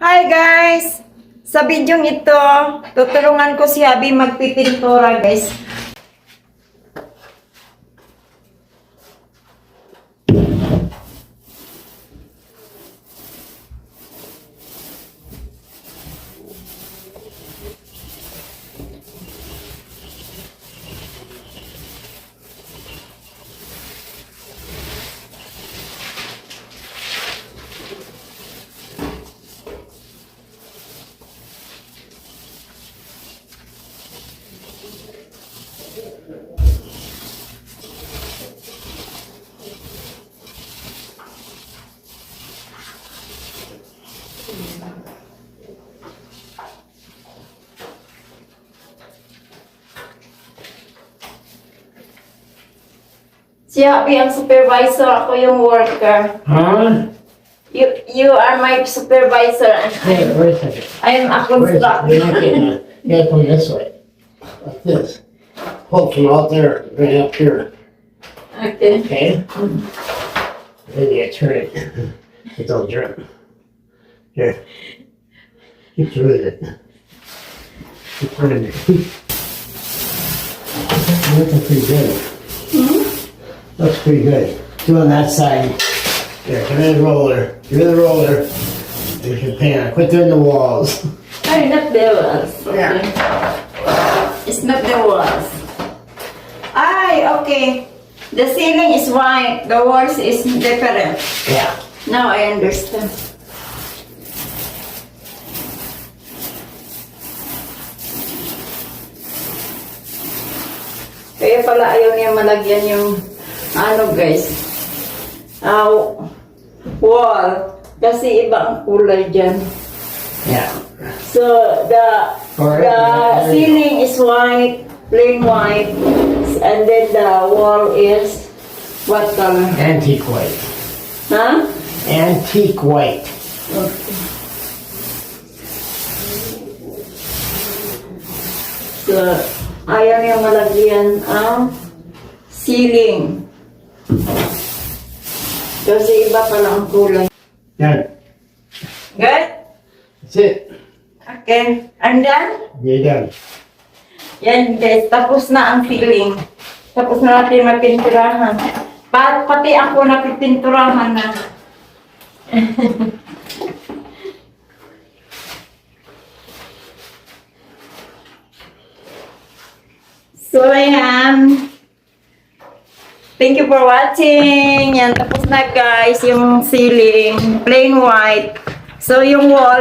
Hi guys! Sa video ito, tutulungan ko si Abby magpipintura guys. Si Abby ang supervisor, ako yung worker. Huh? You are my supervisor and Hey, wait a second. I am a Where's constructor. you're not getting it. You gotta come this way. Like this. Pull from out there, bring it up here. Okay. Okay? Then you turn it. It don't drip. Here. Keep doing it. Keep turning it. You're looking pretty good. Looks pretty good. Do on that side. Here, give me the roller. Give me the roller. There's your pan. Quit doing the walls. Ay, not the walls. Okay. Yeah. It's not the walls. Ay, okay. The ceiling is white, the walls is different. Yeah. Now I understand. Kaya pala ayaw niya malagyan yung ano guys, wall. Kasi iba ang kulay dyan. Yeah. So the ceiling is white, plain white, and then the wall is what color? Antique white. Huh? Antique white. Okay. So, ayaw niya malagyan ang ceiling. Kasi iba pala ang kulay. Done. Good? That's it. Okay. And then, You're done. yan guys, tapos na ang ceiling. Tapos na natin mapinturahan. Pati ako napipinturahan na. So, ayan. Thank you for watching. Yan, tapos na guys, yung ceiling. Plain white. So, yung wall.